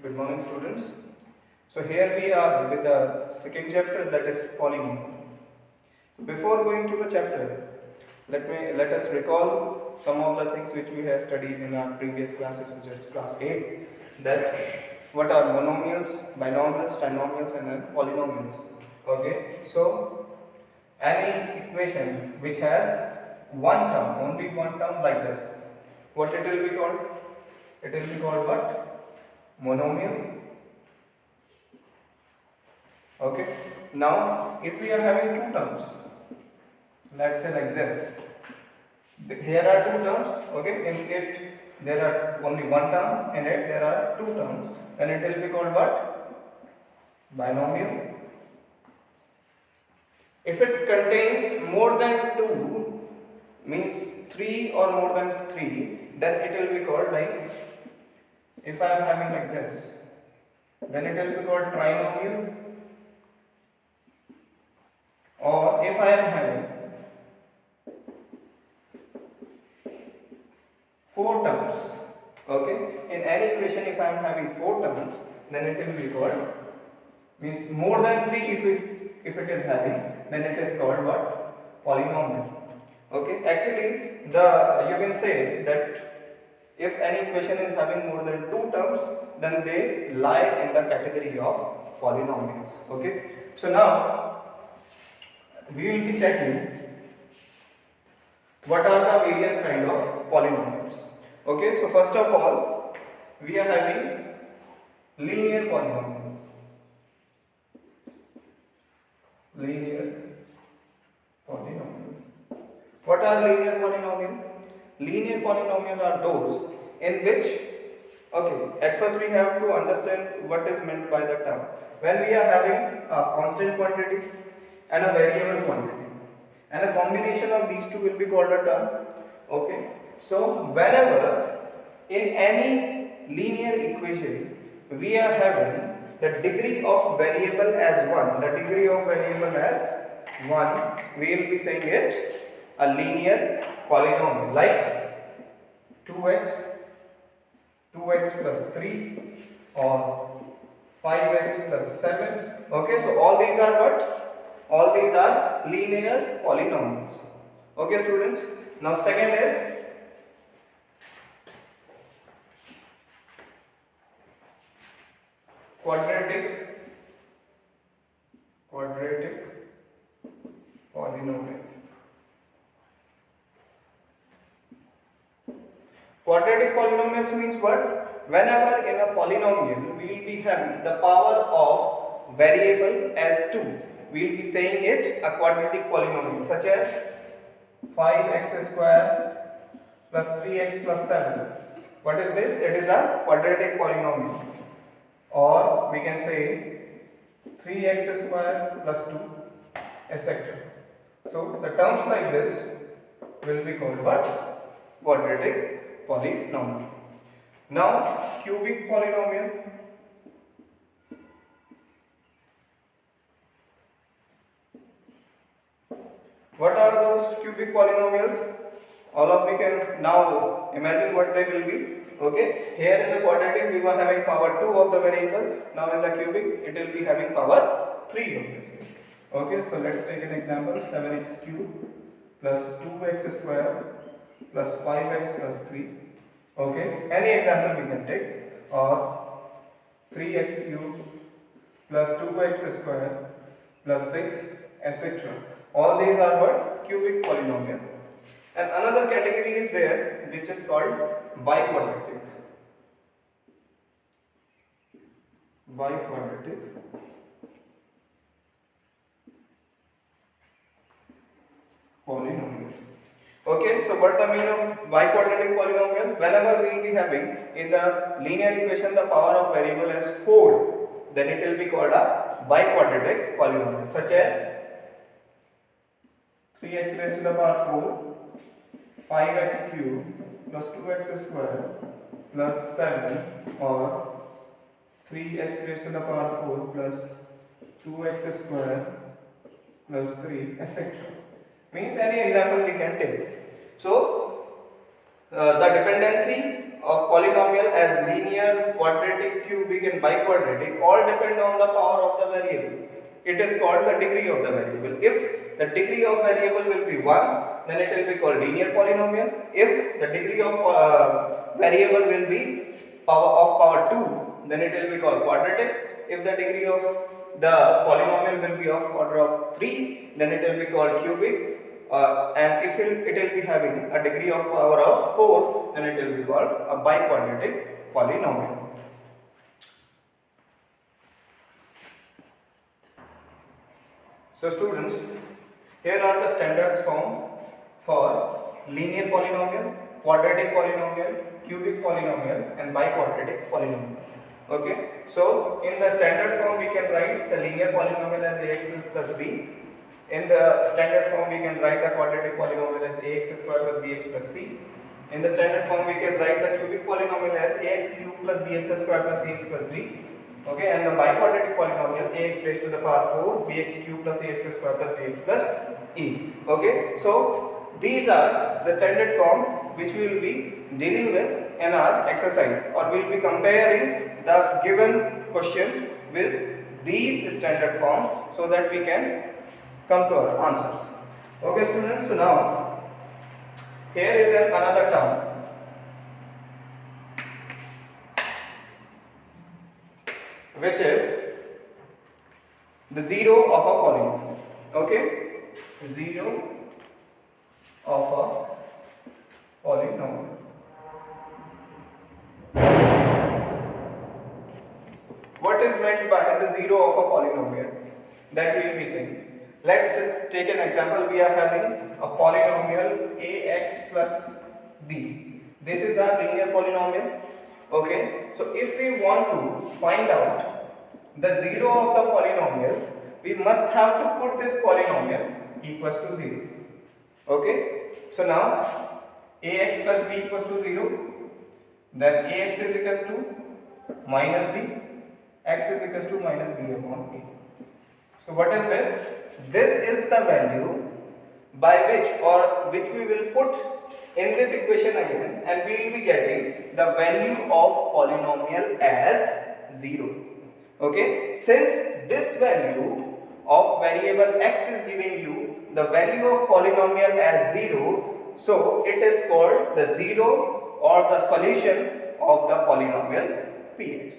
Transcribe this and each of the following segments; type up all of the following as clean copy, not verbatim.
Good morning, students. So here we are with the second chapter, that is polynomial. Before going to the chapter, let us recall some of the things which we have studied in our previous classes, such as class 8. That what are monomials, binomials, trinomials, and then polynomials. Okay. So any equation which has one term, only one term like this, what it will be called? It will be called what? Monomial. Okay. Now, if we are having two terms, let's say like this. Here are two terms. Okay. In it, there are only one term. In it, there are two terms. Then it will be called what? Binomial. If it contains more than two, means three or more than three, then it will be called like. If I am having like this, then it will be called trinomial. Or if I am having four terms, okay, in any equation if I am having four terms, then it will be called, means more than three if it is having, then it is called what? Polynomial. Okay, actually you can say that if any equation is having more than two terms, then they lie in the category of polynomials. Okay, so now we will be checking what are the various kind of polynomials. Okay, so first of all, we are having linear polynomial. Linear polynomial. What are linear polynomial? Linear polynomial are those in which, okay, at first we have to understand what is meant by the term. When we are having a constant quantity and a variable quantity, and a combination of these two will be called a term. Okay, so whenever in any linear equation we are having the degree of variable as 1, the degree of variable as 1, we will be saying it a linear polynomial, like 2x plus 3 or 5x plus 7. Okay, so all these are what? All these are linear polynomials. Okay, students. Now second is quadratic polynomial. Quadratic polynomials means what? Whenever in a polynomial we will be having the power of variable as 2, we will be saying it a quadratic polynomial, such as 5x square plus 3x plus 7. What is this? It is a quadratic polynomial. Or we can say 3x square plus 2, etc. So the terms like this will be called what? Quadratic polynomial. Now cubic polynomial. What are those cubic polynomials? All of we can now imagine what they will be. Okay, here in the quadratic we were having power 2 of the variable. Now in the cubic it will be having power 3 of this. Okay, so let's take an example: 7x cubed plus 2x square plus 5x plus 3. Okay, any example we can take, or 3x cubed plus 2x square plus 6, etc. All these are what? Cubic polynomial. And another category is there which is called biquadratic. Biquadratic polynomial. Okay, so what the meaning of biquadratic polynomial? Whenever we will be having in the linear equation the power of variable as 4, then it will be called a biquadratic polynomial, such as 3x raised to the power 4, 5x cubed plus 2x square plus 7, or 3x raised to the power 4 plus 2x square plus 3, etc. Means any example we can take. So the dependency of polynomial as linear, quadratic, cubic and biquadratic all depend on the power of the variable. It is called the degree of the variable. If the degree of variable will be 1, then it will be called linear polynomial. If the degree of variable will be power 2, then it will be called quadratic. If the degree of the polynomial will be of order of 3, then it will be called cubic. And if it will be having a degree of power of 4, then it will be called a biquadratic polynomial. So students, here are the standard form for linear polynomial, quadratic polynomial, cubic polynomial and biquadratic polynomial. Okay, so in the standard form we can write the linear polynomial as ax plus b. In the standard form we can write the quadratic polynomial as ax square plus bx plus c. In the standard form we can write the cubic polynomial as ax cube plus bx square plus cx plus d. Okay, and the biquadratic polynomial ax raised to the power 4 bx cube plus ax square plus bx plus e. Okay, so these are the standard form which we will be dealing with in our exercise, or we will be comparing the given questions with these standard forms so that we can come to our answers. Okay students, so now here is another term which is the zero of a polynomial. Okay, zero of a polynomial. What is meant by the zero of a polynomial? That we will be saying. Let's take an example. We are having a polynomial ax plus b. This is our linear polynomial. Okay, so if we want to find out the zero of the polynomial, we must have to put this polynomial equals to 0. Okay, so now ax plus b equals to 0, then ax is equals to minus b, x is equals to minus b upon a. So what is this? This is the value by which we will put in this equation again, and we will be getting the value of polynomial as 0. Okay, since this value of variable x is giving you the value of polynomial as 0, so it is called the 0 or the solution of the polynomial px.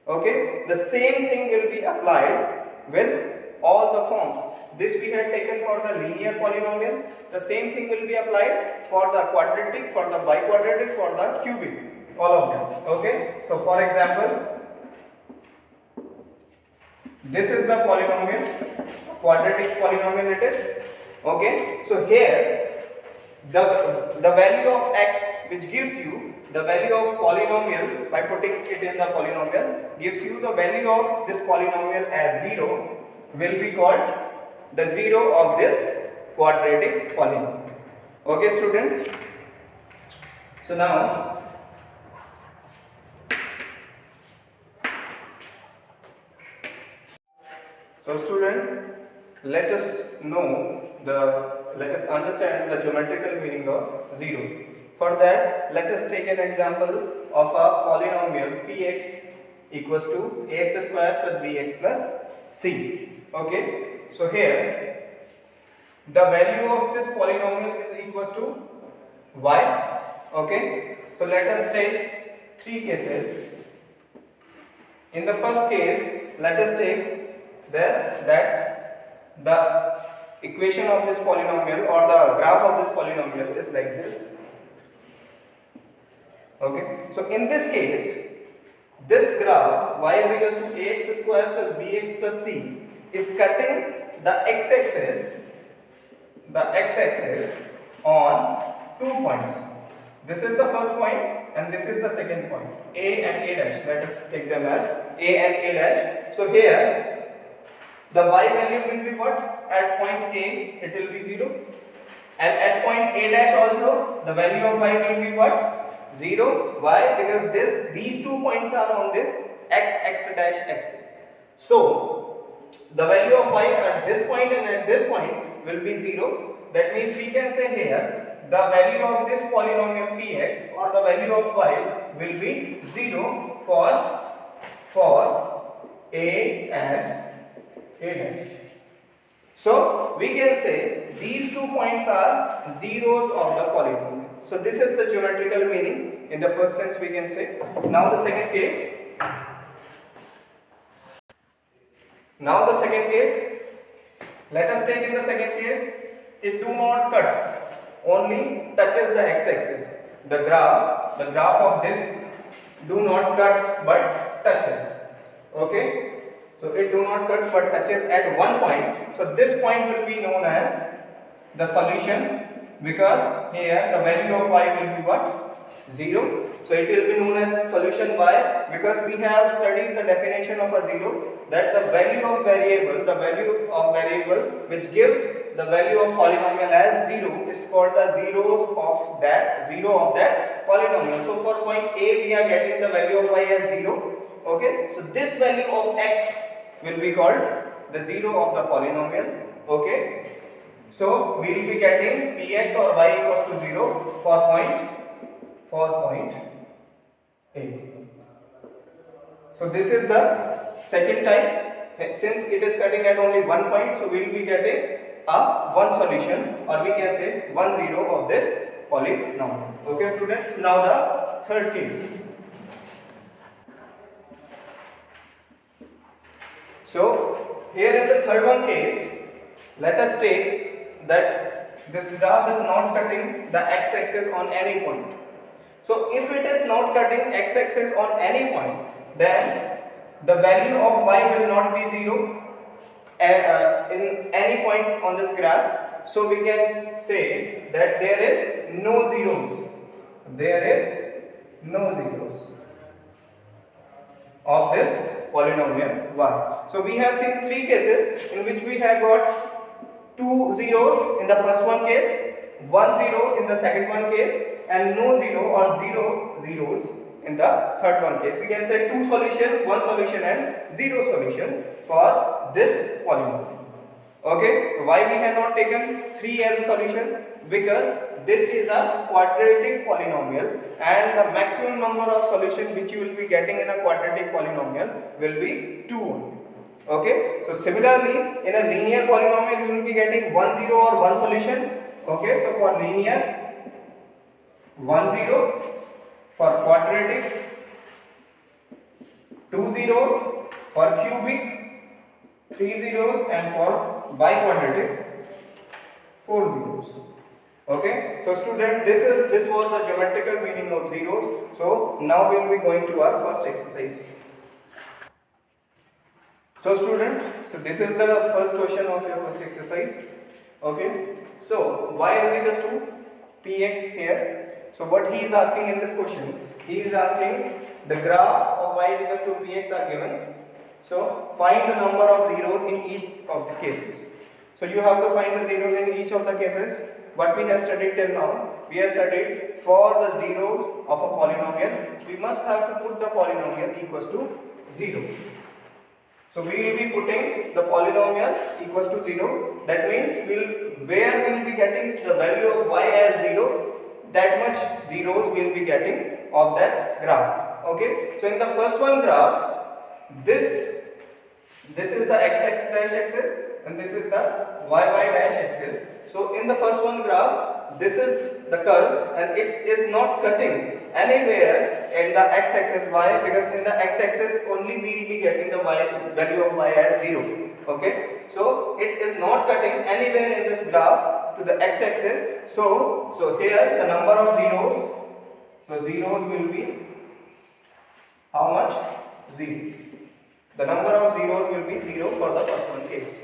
Okay, the same thing will be applied with all the forms. This we had taken for the linear polynomial. The same thing will be applied for the quadratic, for the biquadratic, for the cubic, all of them. Okay, so for example, this is the polynomial, quadratic polynomial it is. Okay, so here the value of x which gives you the value of polynomial by putting it in the polynomial gives you the value of this polynomial as 0 will be called the 0 of this quadratic polynomial. Okay student, so now student, let us understand the geometrical meaning of 0. For that, let us take an example of a polynomial px equals to ax square plus bx plus c. Okay, so here the value of this polynomial is equals to y. Okay, so let us take 3 cases. In the first case, let us take that the equation of this polynomial or the graph of this polynomial is like this. Okay, so in this case, this graph y is equals to ax square plus bx plus c is cutting the x-axis on 2 points. This is the first point and this is the second point, a and a dash. Let us take them as a and a dash. So here the y value will be what? At point a it will be 0, and at point a dash also the value of y will be what? 0. Why? Because these 2 points are on this x dash axis. So the value of y at this point and at this point will be 0. That means we can say here the value of this polynomial px or the value of y will be 0 for a and a dash. So we can say these 2 points are zeros of the polynomial. So this is the geometrical meaning in the first sense we can say. Now the second case. Let us take in the second case, it do not cuts, only touches the x-axis. The graph of this do not cuts but touches. Okay, so it do not cuts but touches at one point. So this point will be known as the solution, because here the value of y will be what? 0. So it will be known as solution y, because we have studied the definition of a 0, that the value of variable which gives the value of polynomial as 0 is called the zero of that polynomial. So for point A we are getting the value of y as 0. Okay, so this value of x will be called the 0 of the polynomial. Okay, so we will be getting px or y equals to 0 for point A. So this is the second type. Since it is cutting at only one point, so we will be getting a one solution, or we can say 1 0 of this polynomial. Okay students, now the third case. So here in the third one case, let us take that this graph is not cutting the x-axis on any point. So if it is not cutting x-axis on any point, then the value of y will not be 0 in any point on this graph. So we can say that there is no zeros. There is no zeros of this polynomial y. So we have seen three cases in which we have got 2 zeros in the first one case, 1 0 in the second one case, and no 0 or 0 zeros in the third one case. We can say 2 solution, 1 solution and 0 solution for this polynomial. Okay, why we have not taken 3 as a solution? Because this is a quadratic polynomial and the maximum number of solution which you will be getting in a quadratic polynomial will be 2 only. Okay, so similarly in a linear polynomial you will be getting 1 0 or 1 solution. Okay, so for linear 1 0, for quadratic 2 zeros, for cubic 3 zeros, and for biquadratic 4 zeros. Okay, so student, this was the geometrical meaning of zeros. So now we will be going to our first exercise. So student, so this is the first question of your first exercise. Okay, so y is equals to px here. So what he is asking in this question, he is asking the graph of y is equals to px are given. So find the number of zeros in each of the cases. So you have to find the zeros in each of the cases. What we have studied till now, we have studied for the zeros of a polynomial, we must have to put the polynomial equals to 0. So we will be putting the polynomial equals to 0. That means where we will be getting the value of y as 0, that much zeros we will be getting of that graph. Okay. So in the first one graph, this is the x dash axis and this is the y dash axis. So in the first one graph, this is the curve and it is not cutting anywhere in the x-axis y, because in the x-axis only we will be getting the value of y as 0. Okay, so it is not cutting anywhere in this graph to the x-axis. So here the number of zeros, so zeros will be how much? 0. The number of zeros will be 0 for the first one case.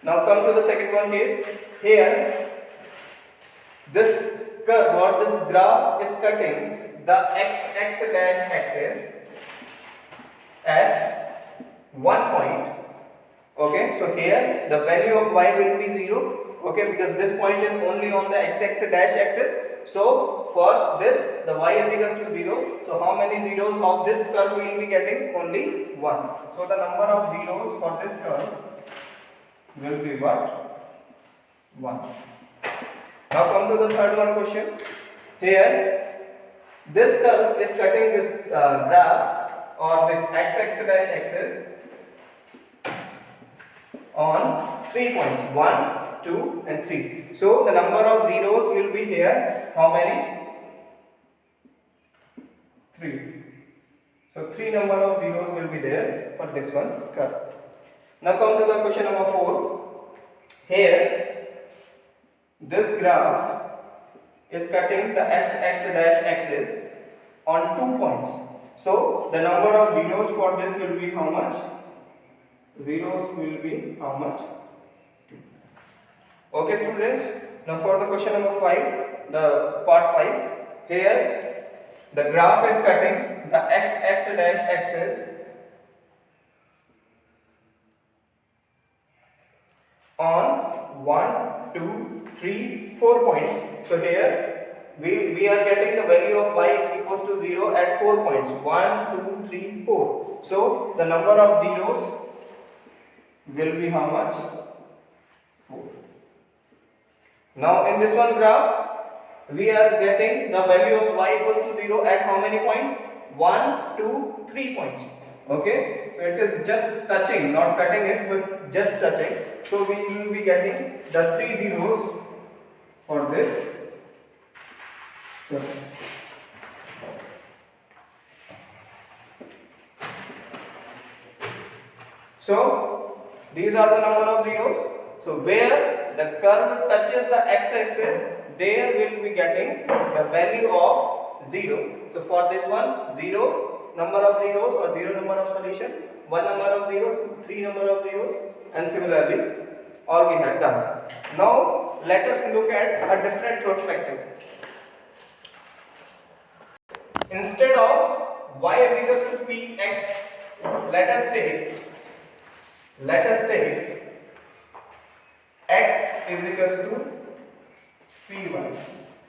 Now come to the second one case. Here this curve or this graph is cutting the x dash axis at one point. Okay, so here the value of y will be 0. Okay, because this point is only on the x dash axis. So for this the y is equals to 0. So how many zeros of this curve we will be getting? Only 1. So the number of zeros for this curve will be what? 1. Now come to the third one question. Here, this curve is cutting this graph or this x-axis dash axis on 3 points, 1, 2 and 3. So the number of zeros will be here, how many? 3. So 3 number of zeros will be there for this one curve. Now come to the question number 4. Here, this graph is cutting the x-axis dash axis on 2 points. So the number of zeros for this will be how much? Zeros will be how much? 2. Okay students, now for the question number 5, the part 5, here the graph is cutting the x-axis dash axis on 1, 2, 3, 4 points. So here we are getting the value of y equals to 0 at 4 points, 1, 2, 3, 4. So the number of zeros will be how much? 4. Now in this one graph, we are getting the value of y equals to 0 at how many points? 1, 2, 3 points. Okay, so it is just touching, not cutting it, but just touching. So we will be getting the 3 zeros for this. So these are the number of zeros. So where the curve touches the x-axis, there will be getting the value of 0. So for this one, 0 number of zeros or 0 number of solution, 1 number of 0, 3 number of zeros, and similarly all we have done. Now let us look at a different perspective. Instead of y is equals to px, let us take x is equals to py.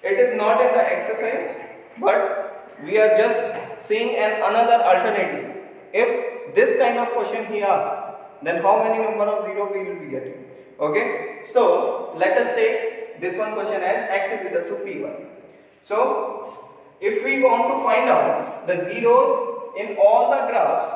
It is not in the exercise, but we are just seeing another alternative. If this kind of question he asks, then how many number of zero we will be getting? Okay, so let us take this one question as x is equals to py. So if we want to find out the zeros in all the graphs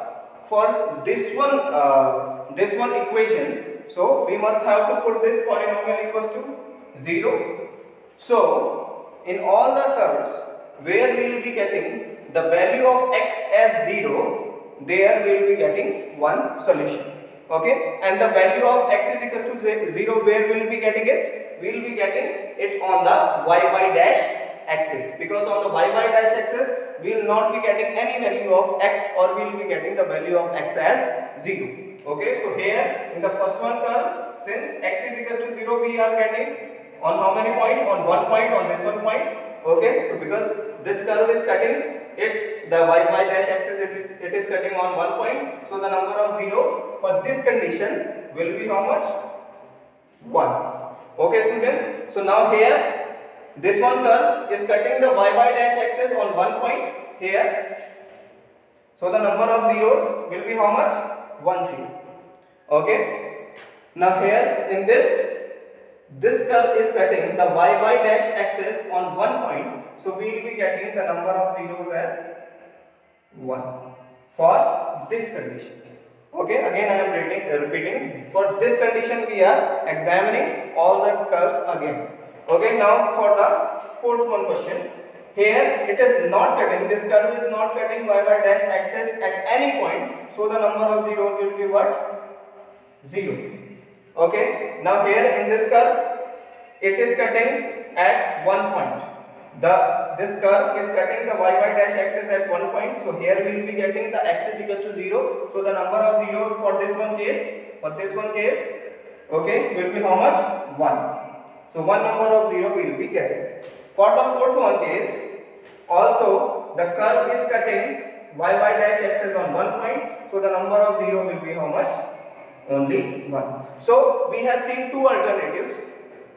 for this one equation, so we must have to put this polynomial equals to 0. So in all the curves where we will be getting the value of x as 0, there we will be getting one solution. Okay, and the value of x is equals to 0, where we will be getting it? We will be getting it on the y dash axis, because on the y dash axis we will not be getting any value of x, or we will be getting the value of x as 0. Okay, so here in the first one curve, since x is equals to 0, we are getting on how many point? On 1 point, on this 1 point. Okay, so because this curve is cutting it, the y dash axis, it is cutting on 1 point, so the number of 0 for this condition will be how much? 1. Okay student, so now here this one curve is cutting the y dash axis on 1 point here, so the number of zeros will be how much? 1 0. Okay, now here in this curve is cutting the y dash axis on 1 point, so we will be getting the number of zeros as 1 for this condition. Okay, again I am repeating, for this condition we are examining all the curves again. Okay, now for the fourth one question, here it is not cutting, this curve is not cutting y dash axis at any point, so the number of zeros will be what? 0. Okay, now here in this curve it is cutting at 1 point. This curve is cutting the y dash axis at 1 point, so here we will be getting the x is equals to 0, so the number of zeros for this one case, okay, will be how much? 1. So 1 number of 0 we will be getting. For the fourth one case, also the curve is cutting y dash axis on 1 point, so the number of 0 will be how much? Only 1. So we have seen two alternatives.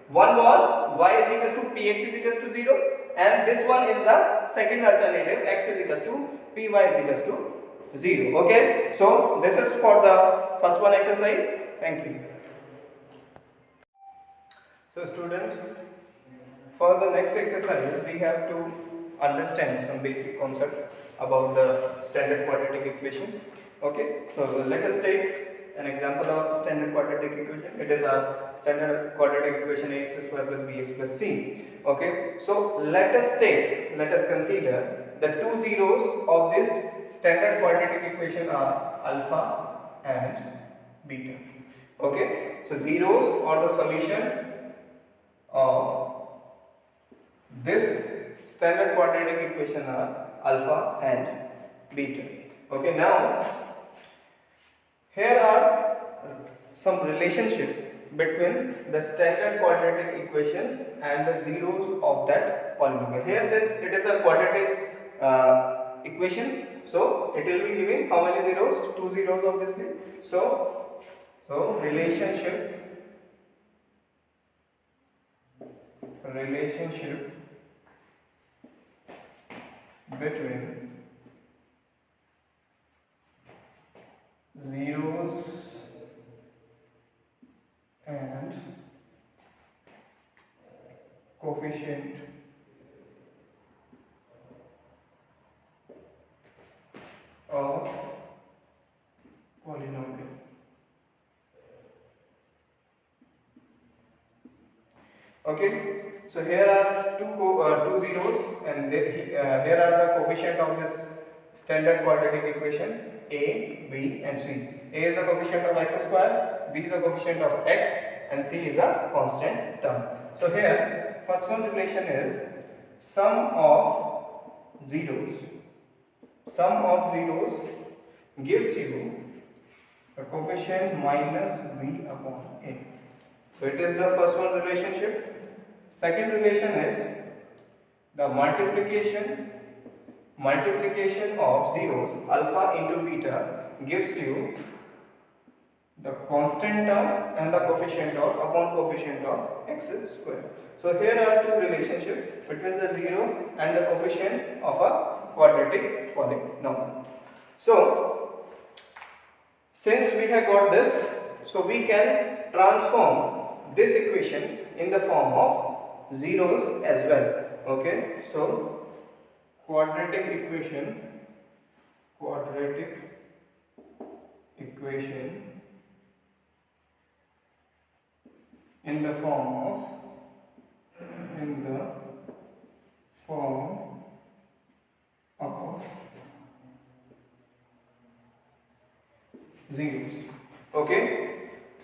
One was y is equals to px is equals to 0, and this one is the second alternative, x is equals to py is equals to 0. Okay, so this is for the first one exercise. Thank you. So students, for the next exercise, we have to understand some basic concept about the standard quadratic equation. Okay, so let us take an example of standard quadratic equation. It is a standard quadratic equation ax square plus bx plus c. Okay, so let us consider the two zeros of this standard quadratic equation are alpha and beta. Okay, so zeros are the solution of this standard quadratic equation are alpha and beta. Okay, now here are some relationship between the standard quadratic equation and the zeros of that polynomial. Here, since it is a quadratic equation, so it will be giving how many zeros? Two zeros of this thing. So relationship between zeros and coefficient of polynomial. Okay, so here are two zeros, and here are the coefficient of this standard quadratic equation a, b, and c. A is the coefficient of x square, b is the coefficient of x, and c is a constant term. So here, first one relation is sum of zeros. Sum of zeros gives you a coefficient minus b upon a. So it is the first one relationship. Second relation is the multiplication of zeros alpha into beta gives you the constant term and the coefficient of x square. So here are two relationships between the zero and the coefficient of a quadratic polynomial. So since we have got this, so we can transform this equation in the form of zeros as well. Okay, so quadratic equation in the form of zeros. Okay,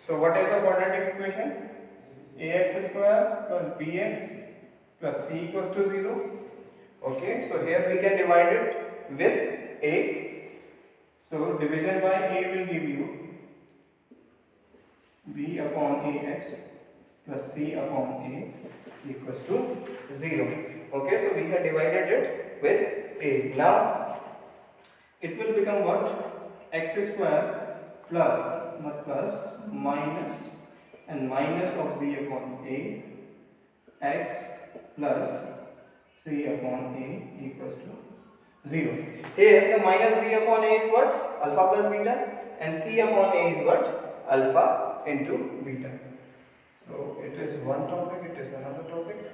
so what is the quadratic equation? Ax square plus bx plus c equals to 0. Okay, so here we can divide it with a. So division by a will give you b upon ax plus c upon a equals to 0. Okay, so we have divided it with a. Now it will become what? X square plus minus and minus of b upon a x plus c upon a equals to 0. Here the minus b upon a is what? Alpha plus beta, and c upon a is what? Alpha into beta. So it is one topic, it is another topic.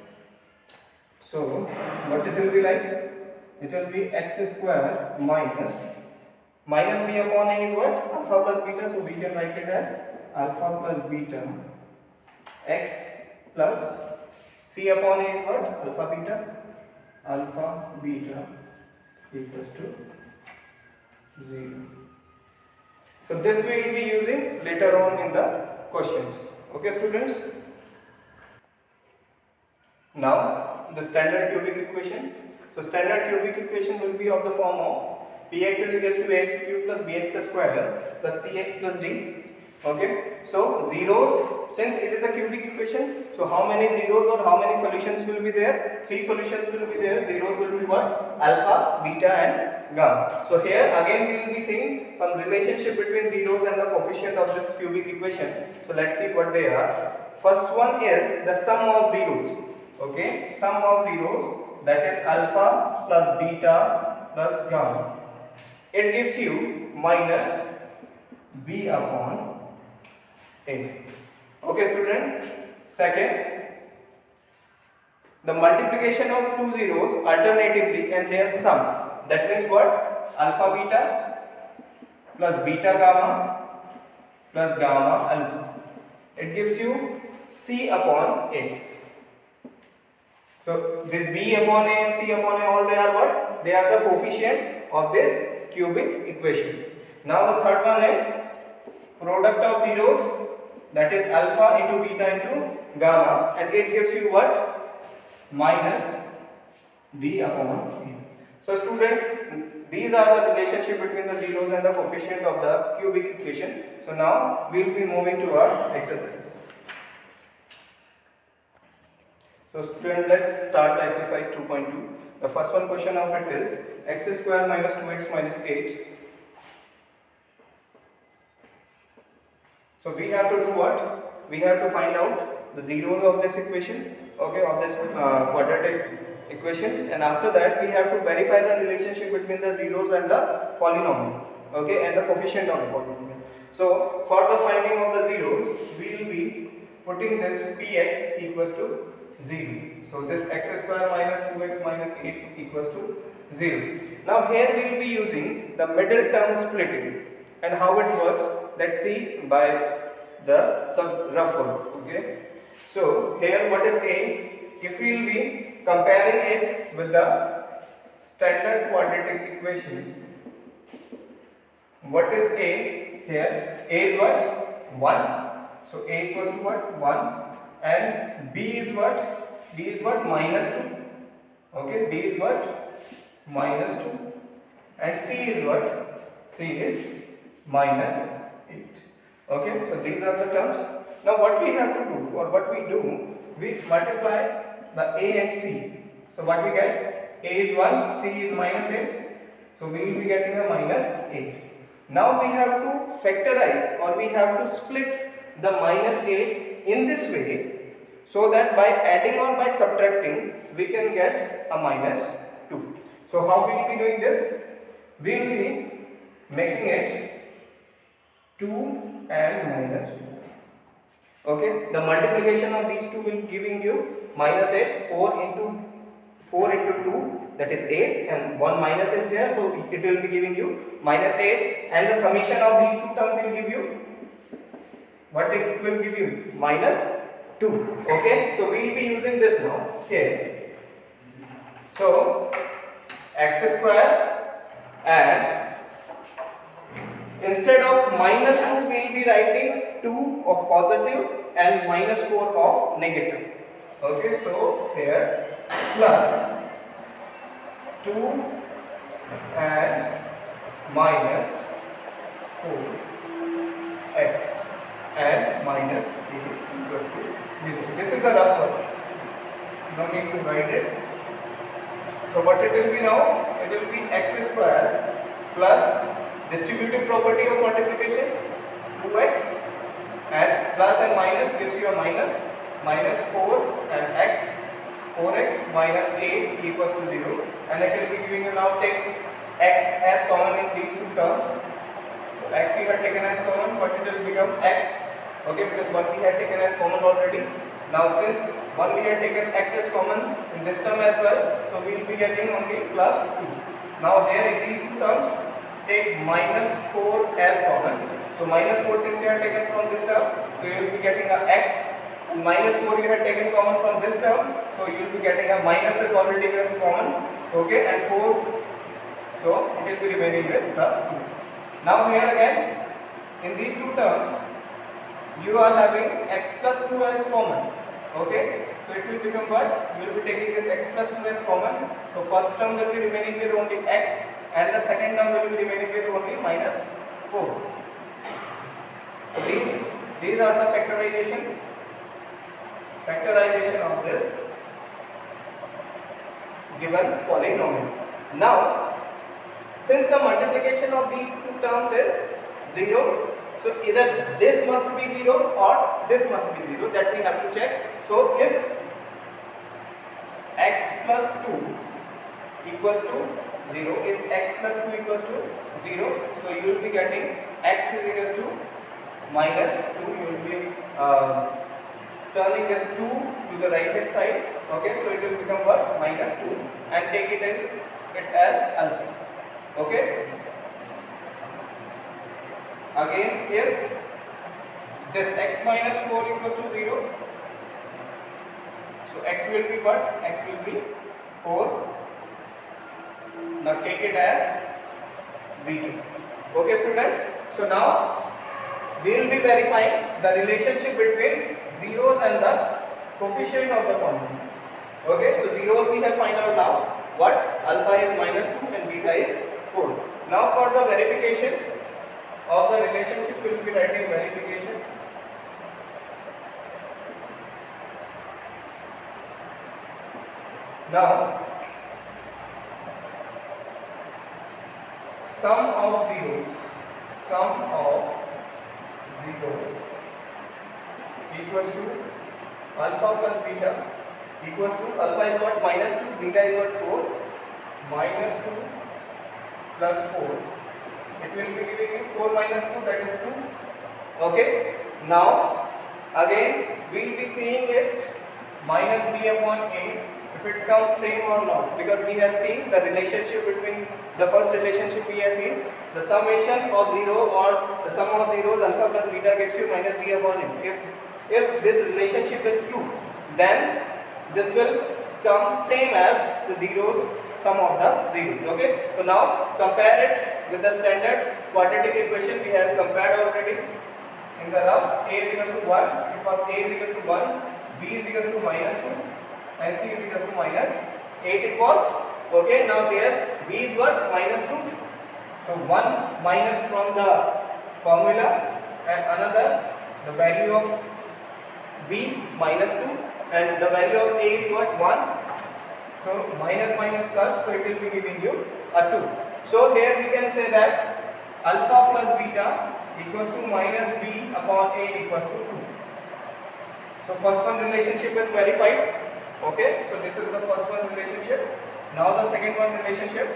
So what it will be like? It will be x square minus b upon a is what? Alpha plus beta, so we can write it as alpha plus beta x plus c upon a is what? Alpha beta equals to 0. So this we will be using later on in the questions. Okay, students? Now the standard cubic equation. So standard cubic equation will be of the form of px is equals to ax cube plus bx square plus cx plus d. Okay, so zeros, since it is a cubic equation, so how many zeros or how many solutions will be there? Three solutions will be there. Zeros will be what? Alpha, beta and gamma. So here again we will be seeing some relationship between zeros and the coefficient of this cubic equation. So let's see what they are. First one is the sum of zeros. Okay, sum of zeros, that is alpha plus beta plus gamma. It gives you minus b upon a. Okay, students. Second, the multiplication of two zeros alternatively and their sum. That means what? Alpha beta plus beta gamma plus gamma alpha. It gives you C upon A. So this B upon A and C upon A, all they are what? They are the coefficient of this cubic equation. Now the third one is product of zeros, that is alpha into beta into gamma, and it gives you what? Minus B upon A. So student, these are the relationship between the zeros and the coefficient of the cubic equation. So now we will be moving to our exercise. So student, let's start the exercise 2.2. The first one question of it is x square minus 2x minus 8. So we have to do what? We have to find out the zeros of this equation, okay, of this quadratic equation, and after that we have to verify the relationship between the zeros and the polynomial, okay, and the coefficient of the polynomial. So for the finding of the zeros, we will be putting this px equals to 0. So this x square minus 2x minus 8 equals to 0. Now here we will be using the middle term splitting, and how it works, let's see by the some rough one, okay. So here what is A? If we will be comparing it with the standard quadratic equation, what is A here? A is what? 1. So A equals to what? 1. And B is what? B is what? Minus 2. Okay, B is what? Minus 2. And C is what? C is minus 8. Okay, so these are the terms. Now what we have to do, or what we do, we multiply the A and C. So what we get? A is 1, C is minus 8. So we will be getting a minus 8. Now we have to factorize, or we have to split the minus 8 in this way, so that by adding or by subtracting we can get a minus 2. So how we will be doing this? We will be making it 2 and minus 2. Okay, the multiplication of these two will giving you minus 8, 4 into 2, that is 8, and 1 minus is there, so it will be giving you minus 8, and the summation of these two terms will give you what? It will give you minus 2. Okay, so we will be using this now here. So x square, and instead of minus 2 we will be writing 2 of positive and minus 4 of negative. Okay, so here plus 2 and minus 4x and minus 8 equals to 0. This is a rough one. No need to write it. So what it will be now? It will be x square plus distributive property of multiplication 2x, and plus and minus gives you a minus 4 and x, 4x minus 8 equals to 0, and it will be giving you, now take x as common in these two terms. So x we have taken as common, but it will become x, okay, because 1 we had taken as common already. Now since 1 we had taken x as common in this term as well, so we will be getting only plus 2. Now here in these two terms, take minus 4 as common. So minus 4 since you have taken from this term, so you will be getting a x, and minus 4 you have taken common from this term, so you will be getting a minus is already common, okay, and 4, so it will be remaining with plus 2. Now here again, in these two terms, you are having x plus 2 as common, okay, so it will become what? You will be taking this x plus 2 as common, so first term will be remaining with only x, and the second term will be remaining with only minus 4. So these are the factorization of this given polynomial. Now since the multiplication of these two terms is 0, so either this must be 0 or this must be 0, that we have to check. So if x plus 2 equals to 0, if x plus 2 equals to 0, so you will be getting x is equals to minus 2, you will be turning this 2 to the right hand side. Okay, so it will become what? Minus 2, and take it as alpha. Okay. Again, if this x minus 4 equals to 0, so x will be what? X will be 4. Now take it as b2. Okay, student. So now we will be verifying the relationship between zeros and the coefficient of the polynomial. Okay, so zeros we have find out now. What? Alpha is minus 2 and beta is 4. Now for the verification of the relationship, we will be writing verification. Now sum of zeros equals to alpha plus beta equals to alpha is what? Minus 2, beta is what? 4. Minus 2 plus 4. It will be giving you 4 minus 2, that is 2. Okay. Now again we will be seeing it minus b upon a, if it comes same or not, because we have seen the relationship between the first relationship we have seen, the summation of 0 or the sum of zeros alpha plus beta gives you minus b upon a. If this relationship is true, then this will come same as the zeros, sum of the zeros. Okay, so now compare it with the standard quadratic equation we have compared already in the rough. A is equals to 1, because a is equals to 1, b is equals to minus 2 and c is equals to minus 8 it was. Okay, now here b is what? Minus 2. So 1 minus from the formula and another the value of b minus 2 and the value of a is what? 1. So minus minus plus, so it will be giving you a 2. So here we can say that alpha plus beta equals to minus b upon a equals to 2. So first one relationship is verified. Okay, so this is the first one relationship. Now the second one relationship.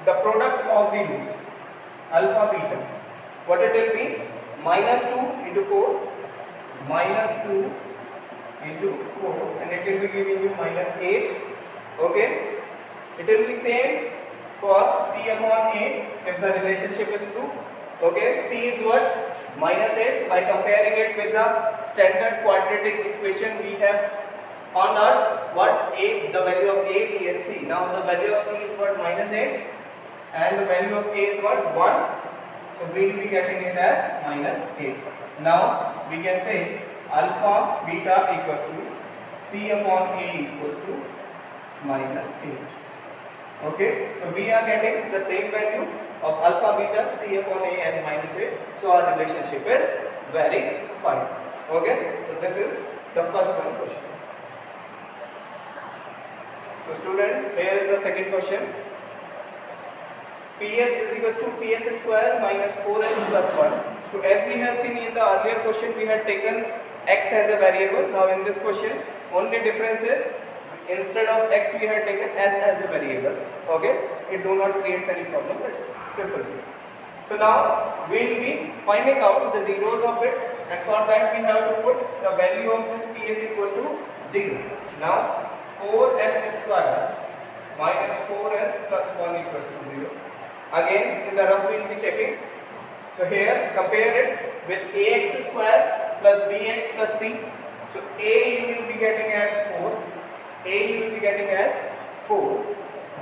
The product of zeros, alpha beta, what it will be? Minus 2 into 4, minus 2 into 4, and it will be giving you minus 8. Okay, it will be same for c upon a if the relationship is true. Okay, c is what? Minus 8. By comparing it with the standard quadratic equation, we have found out what? A, the value of a, b and c. Now the value of c is what? Minus 8 and the value of a is what? 1. So we will be getting it as minus 8. Now we can say alpha beta equals to c upon a equals to minus 8. Okay, so we are getting the same value of alpha beta c upon a as minus 8. So our relationship is verified. Okay, so this is the first one question. So student, here is the second question. PS is equals to PS square minus 4s plus 1. So as we have seen in the earlier question, we had taken x as a variable. Now in this question, only difference is instead of x we had taken as a variable. Okay, it do not create any problem. It's simple. So now we will be finding out the zeros of it, and for that we have to put the value of this PS equals to 0. Now 4s square minus 4s plus 1 equals to 0. Again in the rough we will be checking. So here compare it with ax square plus bx plus c. So a you will be getting as 4, a you will be getting as 4,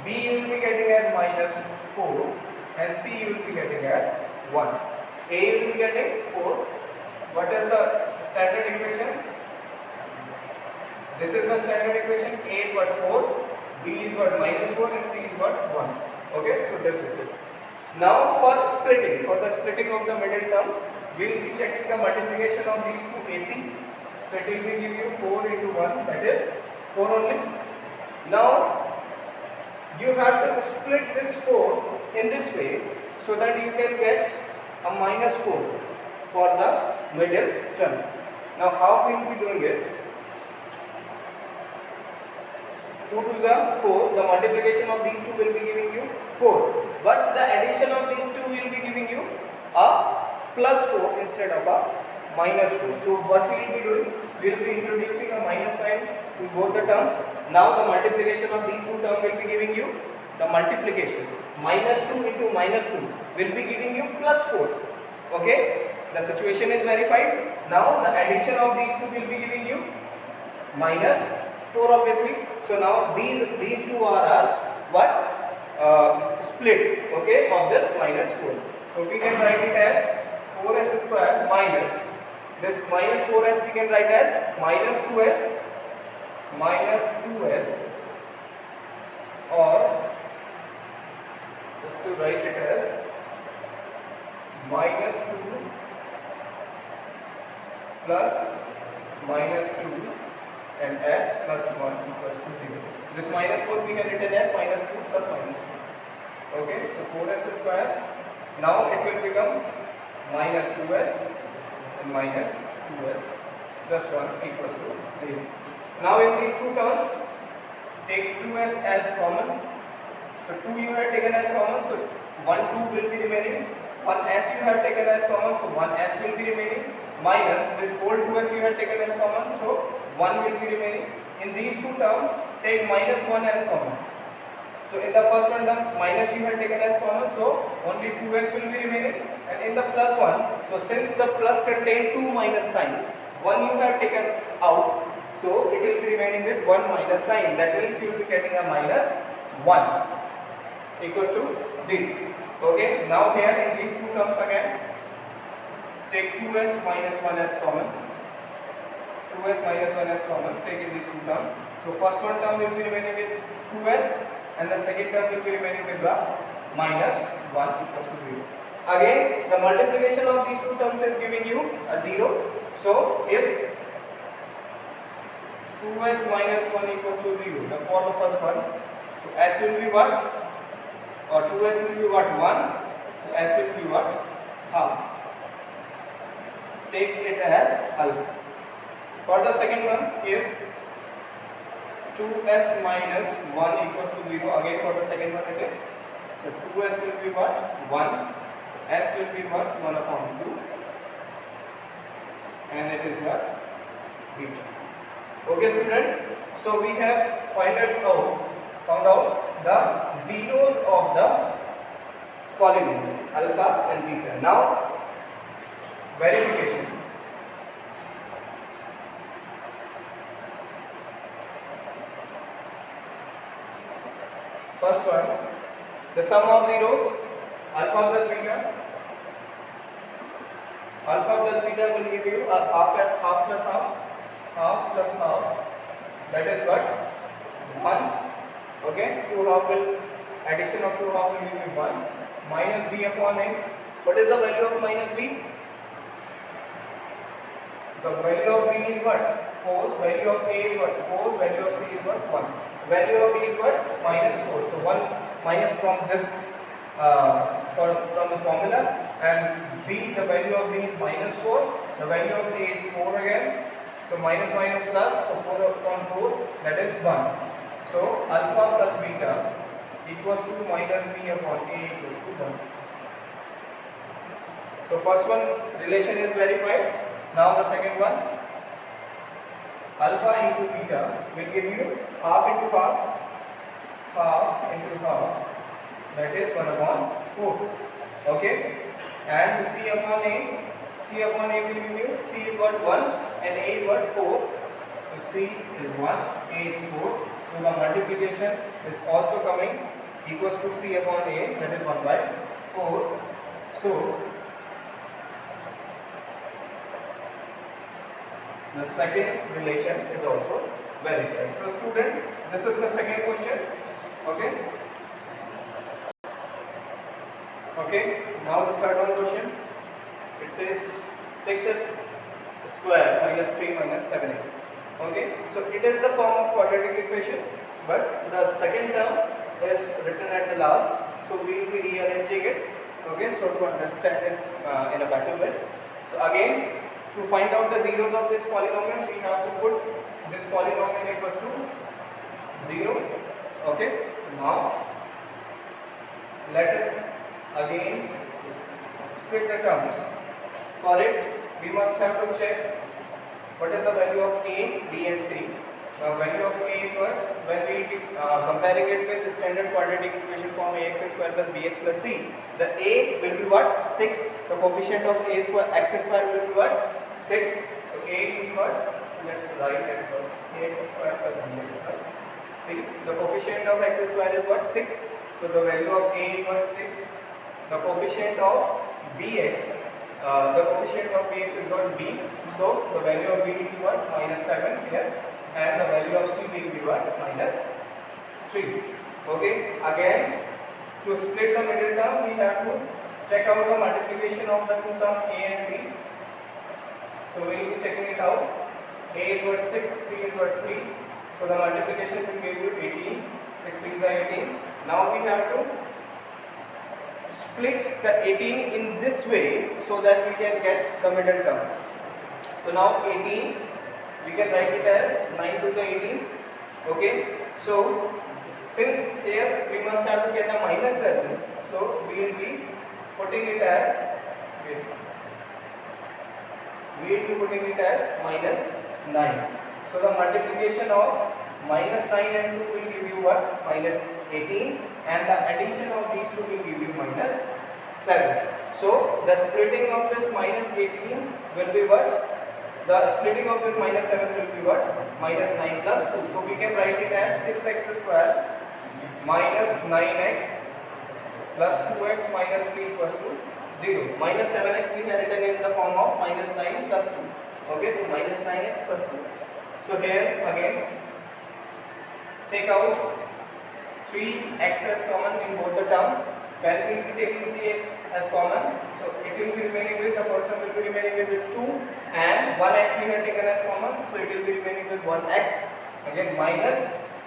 b you will be getting as minus 4 and c you will be getting as 1. A you will be getting 4. What is the standard equation? This is the standard equation. A is what? 4, b is what? Minus 4 and c is what? 1. Okay, so this is it. Now for splitting, for the splitting of the middle term, we will be checking the multiplication of these two AC. So it will be give you 4 into 1, that is 4 only. Now you have to split this 4 in this way so that you can get a minus 4 for the middle term. Now how we will be doing it? 2 to the 4, the multiplication of these two will be giving you 4, but the addition of these two will be giving you a plus 4 instead of a minus 2. So what we will be doing? We will be introducing a minus sign to both the terms. Now the multiplication of these two terms will be giving you the multiplication. Minus 2 into minus 2 will be giving you plus 4. Okay? The situation is verified. Now the addition of these two will be giving you minus 4 obviously. So now these two are what? Splits, okay, of this minus 4. So we can write it as 4s square minus this minus 4s we can write as minus 2s or just to write it as minus 2 plus minus 2 and s plus 1 equals to 0. This minus 4 we can written as minus 2 plus minus 2. Okay, so 4s square. Now it will become minus 2s and minus 2s plus 1 equals to 0. Now in these two terms, take 2s as common. So 2 you have taken as common, so 1 2 will be remaining. 1s you have taken as common, so 1s will be remaining. Minus this whole 2s you have taken as common, so 1 will be remaining. In these two terms, take minus 1 as common. So in the first one term, minus you have taken as common, so only 2s will be remaining. And in the plus one, so since the plus contain two minus signs, 1 you have taken out, so it will be remaining with 1 minus sign. That means you will be getting a minus 1 equals to 0. Okay, now here in these two terms again, take 2s minus 1 as common. 2s minus 1 as common, take in these two terms. So first one term will be remaining with 2s and the second term will be remaining with the minus 1 equals to 0. Again, the multiplication of these two terms is giving you a 0. So if 2s minus 1 equals to 0, for the first one, so s will be what? Or 2s will be what? 1. So s will be what? Half. Take it as alpha. For the second one, if 2s minus 1 equals to 0, again for the second one it is. So 2s will be what? 1. S will be what? 1 upon 2. And it is what? Beta. Okay student. So we have found out the zeros of the polynomial alpha and beta. Now verification. First one, the sum of zeros, alpha plus beta. Alpha plus beta will give you a half plus half. That is what? 1. Okay, 2 half will, addition of 2 half will give you 1. Minus b upon a. What is the value of minus b? The value of b is what? 4. Value of a is what? 4. Value of c is what? 1. Value of b is what? Minus 4. So 1 minus from this from the formula, and b, the value of b is minus 4. The value of a is 4 again. So minus minus plus, so 4 upon 4, that is 1. So alpha plus beta equals to minus b upon a equals to 1. So first one relation is verified. Now the second one, alpha into beta will give you half into half, that is 1 upon 4. Okay, and c upon a will give you, c is what? 1 and a is what? 4. So c is 1, a is 4. So the multiplication is also coming equals to c upon a, that is 1 by 4. So the second relation is also verified. So student, this is the second question. Okay. Okay. Now the third one question. It says 6s square minus 3 minus 7x. Okay. So it is the form of quadratic equation, but the second term is written at the last. So we will be rearranging it. Okay. So to understand it in a better way. So again, to find out the zeros of this polynomial, we have to put this polynomial equals to 0. Okay. Now let us again split the terms. For it, we must have to check what is the value of A, B and C. Now value of A is what? When we comparing it with the standard quadratic equation form ax square plus bx plus c, the A will be what? 6. The coefficient of A square x square will be what? 6. So A will be what? Let's write it first. Ax square plus bx plus c. The coefficient of x square is what? 6. So the value of A is what? 6. The coefficient of bx, is what? B. So the value of B will be what? -7 here, and the value of C will be what? -3. Okay. Again, to split the middle term, we have to check out the multiplication of the two terms A and C. So we will be checking it out. A is what? 6, C is what? 3. So the multiplication will give you 18. 6 3s are 18. Now we have to split the 18 in this way so that we can get the middle term. So now 18, we can write it as 9 to the 18. Okay. So since here we must have to get a -7, so we will be putting it as -9. So the multiplication of -9 and 2 will give you what? -18, and the addition of these two will give you -7. So the splitting of this -18 will be what? The splitting of this -7 will be what? -9 plus 2. So we can write it as 6x square minus 9x plus 2x minus 3 equals to 0. -7x we have written in the form of -9 plus 2. Okay, so -9x plus 2. So here again, take out 3x as common in both the terms. When we will be taking 3x as common, so it will be remaining with, the first term will be remaining with 2, and 1x we have taken as common, so it will be remaining with 1x. Again minus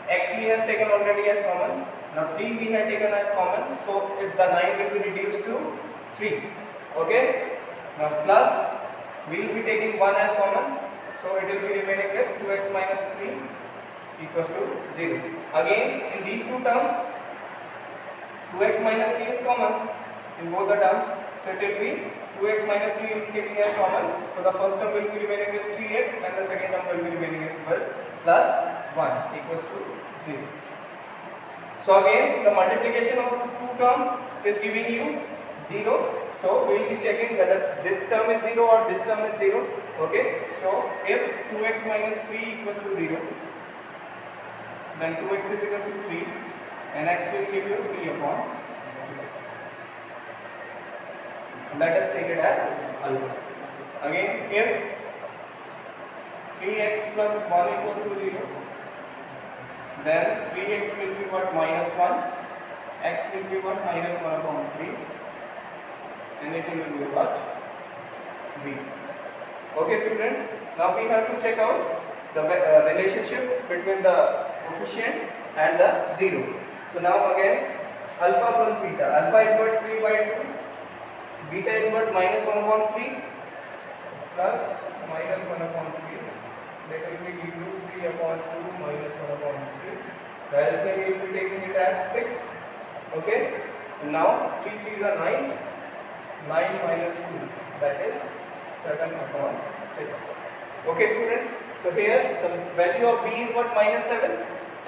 x we have taken already as common. Now 3 we have taken as common, so if the 9 will be reduced to 3. Okay. Now plus we will be taking 1 as common, so it will be remaining with 2x minus 3 equals to 0. Again in these two terms, 2x minus 3 is common in both the terms, so it will be 2x minus 3 will be taking as common, so the first term will be remaining with 3x and the second term will be remaining with 12 plus 1 equals to 0. So again the multiplication of two term is giving you 0, so we will be checking whether this term is 0 or this term is 0. Okay, so if 2x minus 3 equals to 0, then 2x is equal to 3 and x will give you 3 upon. Let us take it as alpha. Again, if 3x plus 1 equals to 0, then 3x will be what? -1, x will be what? -1 upon 3, and it will be what? B. Okay student, now we have to check out the relationship between the coefficient and the 0. So now again, alpha plus beta. Alpha is what? 3 by 2. Beta is what? -1 upon 3 plus -1 upon 3. That will be give you 3 upon 2 minus 1 upon 3. The LCM we will be taking it as 6. Okay. And now 3 3s are 9. 9 minus 2, that is 7 upon 6. Okay students. So here the value of B is what? -7.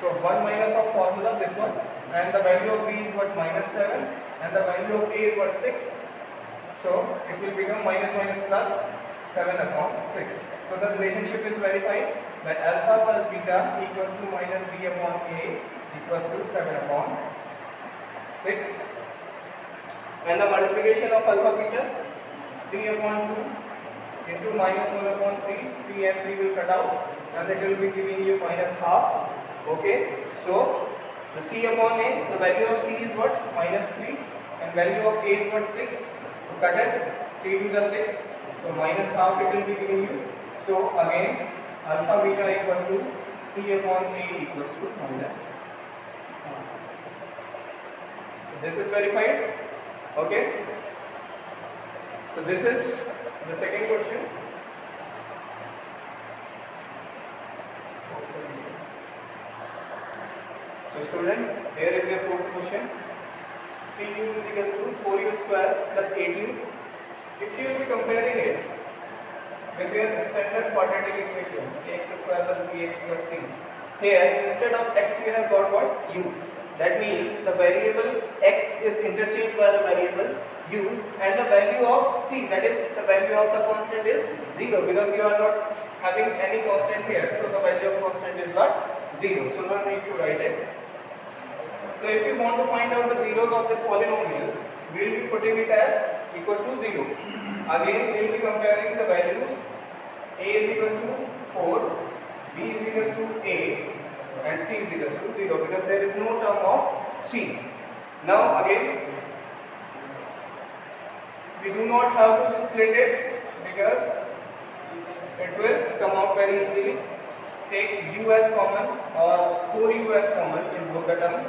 So 1 minus of formula, this one, and the value of B is what? -7, and the value of A is what? 6. So it will become minus plus 7 upon 6. So the relationship is verified that alpha plus beta equals to minus B upon A equals to 7 upon 6. And the multiplication of alpha beta, 3 upon 2 into -1 upon 3, 3 and 3 will cut out, and it will be giving you -half. Okay, so the C upon A, the value of C is what? -3, and value of A is what? 6. So cut it, 3 to the 6, so -half it will be giving you. So again, alpha beta equals to C upon A equals to -1. So this is verified. Okay, so this is the second question. So student, here is your fourth question. PU is equals to 4u square plus 8u. If you will be comparing it with your standard quadratic equation ax square plus bx plus c. Here instead of x we have got what? U. That means the variable x is interchanged by the variable u, and the value of c, that is the value of the constant, is 0 because you are not having any constant here. So the value of constant is what? 0. So no need to write it. So if you want to find out the zeros of this polynomial, we will be putting it as equals to 0. Again we will be comparing the values. A is equals to 4, b is equals to 8, and c is equals to 0 because there is no term of c. Now again we do not have to split it because it will come out very easily. Take u as common or 4u as common in both the terms.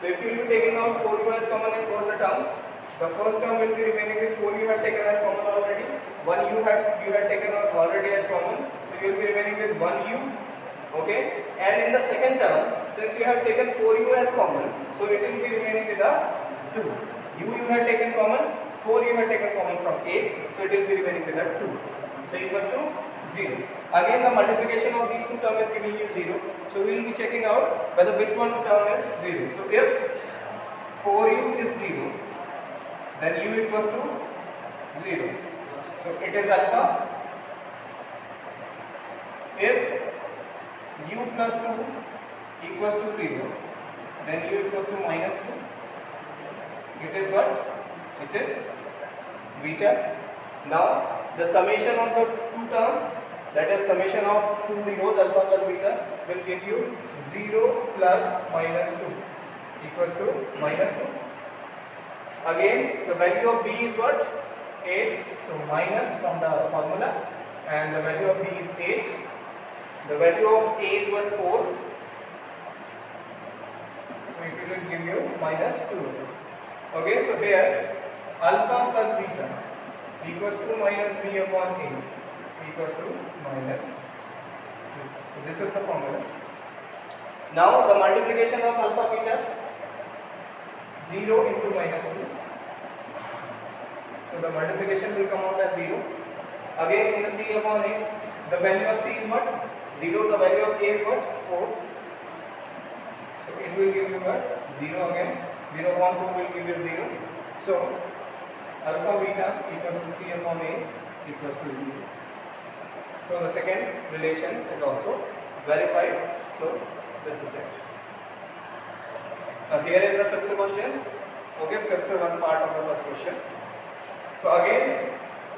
So if you will be taking out 4u as common in both the terms, the first term will be remaining with 4 you had taken as common already, 1 you had taken already as common, so you will be remaining with 1u. Okay, and in the second term, since you have taken 4u as common, so it will be remaining with a 2. You had taken common, 4 you had taken common from 8, so it will be remaining with a 2. So equals to 0. Again the multiplication of these two terms is giving you 0. So we will be checking out whether which one term is 0. So if 4u is 0, then u equals to 0. So it is alpha. If u plus 2 equals to 0, then u equals to minus 2. It is what? It is beta. Now the summation of the two terms, that is summation of two zeros alpha plus beta, will give you 0 plus minus 2 equals to minus 2. Again the value of b is what? 8. So minus from the formula, and the value of b is 8. The value of a is what? 4. So it will give you minus 2. Okay, so here alpha plus beta equals to minus b upon a equals to minus 2. So this is the formula. Now the multiplication of alpha beta, 0 into minus 2. So the multiplication will come out as 0. Again in the c upon x, the value of c is what? 0. The value of a is what? 4. So it will give you what? 0 again. 0 upon 4 will give you 0. So alpha beta equals to c upon a equals to 0. So the second relation is also verified. So this is it. Now here is the fifth question. Okay, fifth one part of the first question. So again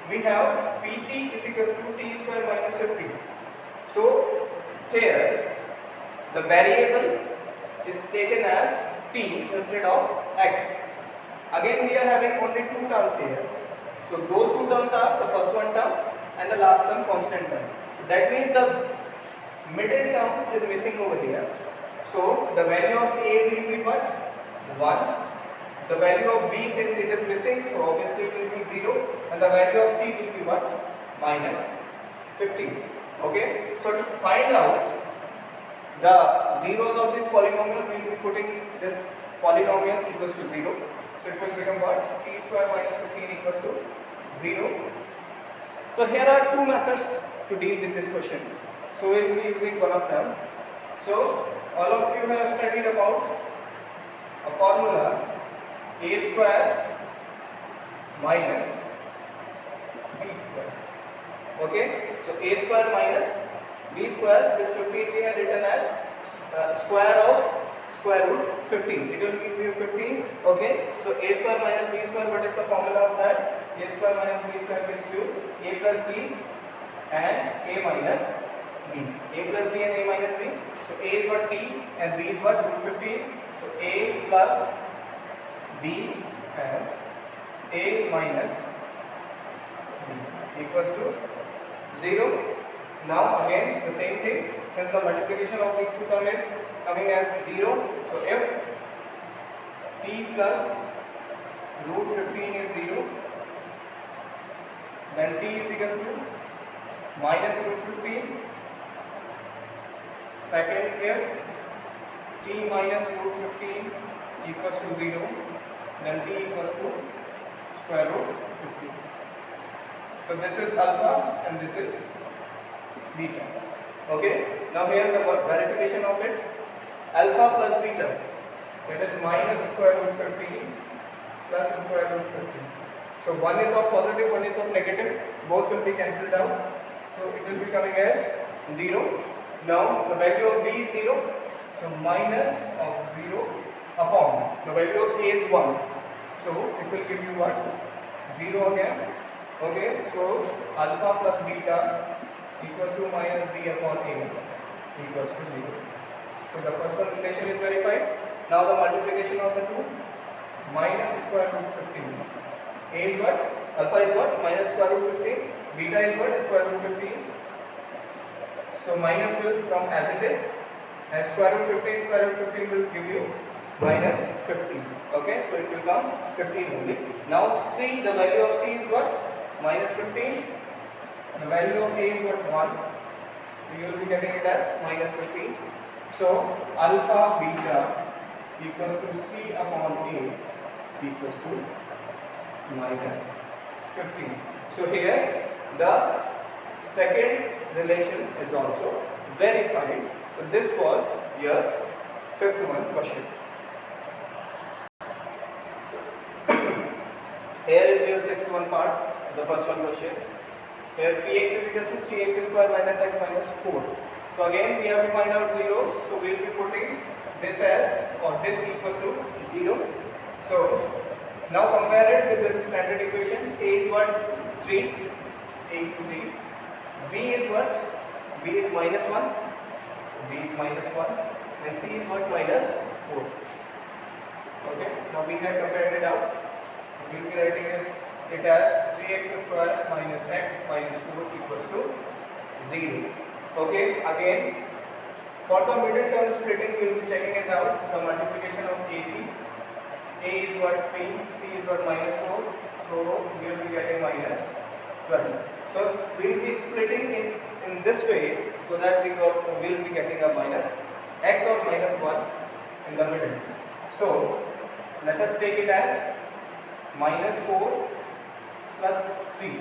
we have pt is equals to t square minus 50. So here the variable is taken as t instead of x. Again we are having only two terms here. So those two terms are the first one term and the last term constant term. That means the middle term is missing over here. So the value of a will be what? 1. The value of b, since it is missing, so obviously it will be 0, and the value of c will be what? Minus 15. Okay, so to find out the zeros of this polynomial, we will be putting this polynomial equals to 0. So it will become what? T square minus 15 equals to 0. So here are two methods to deal with this question. So we will be using one of them. So all of you have studied about a formula a square minus b square. Okay, so a square minus b square, this 15 we have written as square of square root 15. It will give you 15. Okay, so a square minus b square, what is the formula of that? A square minus b square gives you a plus b and a minus b. A plus b and a minus b. So a is what? T, and b is what? Root 15. So a plus b and a minus b equals to 0. Now again the same thing, since the multiplication of these two terms is coming as 0, so if t plus root 15 is 0, then t is equals to minus root 15. Second, if t minus root 15 equals to 0, then t equals to square root 15. So this is alpha and this is beta. Okay. Now here the verification of it. Alpha plus beta, that is minus square root 15 plus square root 15. So one is of positive, one is of negative. Both will be cancelled out. So it will be coming as 0. Now the value of b is 0. So minus of 0 upon the value of a is 1. So it will give you what? 0 again. Okay. So alpha plus beta equals to minus b upon a equals to 0. So the first one relation is verified. Now the multiplication of the two, minus square root 15. A is what? Alpha is what? Minus square root 15. Beta is what? Square root 15. So minus will come as it is. And square root 15 will give you minus 15. Okay, so it will come 15 only. Now C, the value of C is what? Minus 15. The value of A is what? 1. So you will be getting it as minus 15. So alpha beta equals to C upon A equals to minus 15. So here the second relation is also verified. So this was your fifth one question. Here is your sixth one part, the first one question. Here 3x is equals to 3x square minus x minus 4. So again we have to find out 0. So we will be putting this as, or this equals to 0. So now compare it with the standard equation. A is what? 3. A is 3. B is what? B is minus 1. B is minus 1. And C is what? Minus 4. Okay. Now we have compared it out. We will be writing it as 3x square minus x minus 4 equals to 0. Okay. Again, for the middle term splitting, we will be checking it out. The multiplication of AC. A is what? 3. C is what? Minus 4. So we will be getting minus 12. So we will be splitting in this way, so that we will be getting a minus x or minus 1 in the middle. So let us take it as minus 4 plus 3.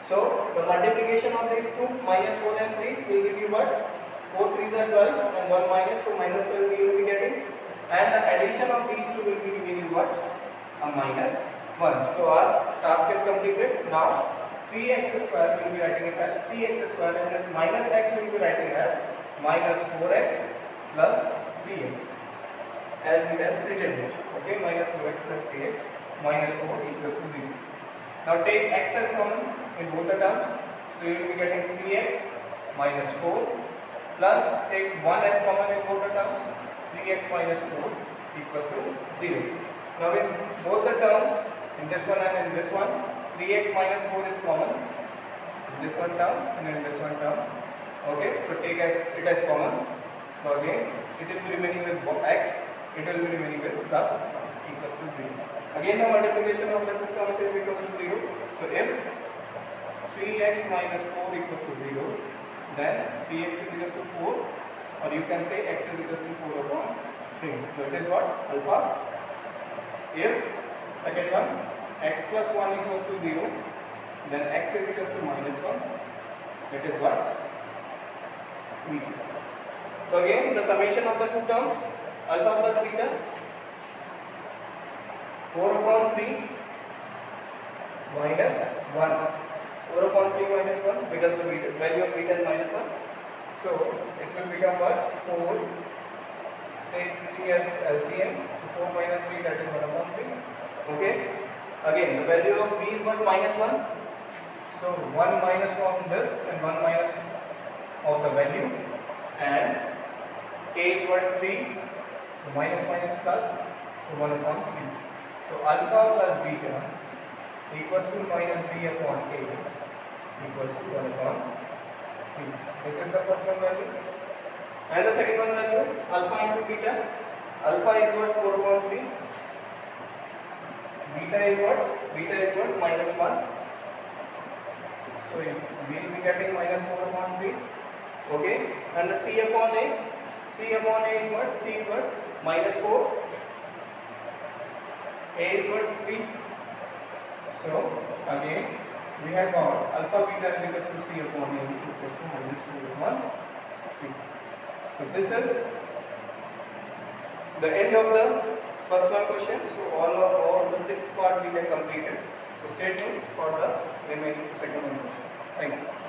So the multiplication of these two, minus 4 and 3, will give you what? 4 3s are 12 and 1 minus, so minus 12 we will be getting. And the addition of these two will be giving you what? A minus 1. So our task is completed. Now 3x square we will be writing it as 3x square, and this minus x we will be writing as minus 4x plus 3x as we have splitted it. Okay, minus 4x plus 3x minus 4 equals to 0. Now take x as common in both the terms. So you will be getting 3x minus 4 plus take 1 as common in both the terms. 3x minus 4 equals to 0. Now in both the terms, in this one and in this one, 3x minus 4 is common in this one term and in this one term. Okay, so take it as common. So again, it will be remaining with x, it will be remaining with plus equals to 0. Again, the multiplication of the two terms is equals to 0. So if 3x minus 4 equals to 0, then 3x is equals to 4, or you can say x is equals to 4 upon 3. So it is what? Alpha. If second one, x plus 1 equals to 0, then x is equals to minus 1. It is what? Beta. So again, the summation of the two terms, alpha plus beta, 4 upon 3 minus 1. 4 upon 3 minus 1, because the value of beta is minus 1. So it will become what? 4. Take 3 as LCM. So 4 minus 3, that is 1 upon 3. Okay. Again, the value of b is what? Minus 1. So 1 minus from this and 1 minus of the value. And a is what? 3. So minus minus plus. So 1 upon 3. So alpha plus beta equals to minus b upon a equals to 1 upon 3. This is the first one value. And the second one value, alpha into beta. Alpha is what? 4 upon 3. Beta is what? Beta is what? Minus 1. So we will be getting minus 4 upon 3. Okay. And the C upon A. C upon A is what? C is what? Minus 4. A is what? 3. So again We have got alpha beta is equals to C upon A equals to minus 2 upon 3. So this is the end of the first one question. So all the 6 part we have completed. So stay tuned for the remaining second one question. Thank you.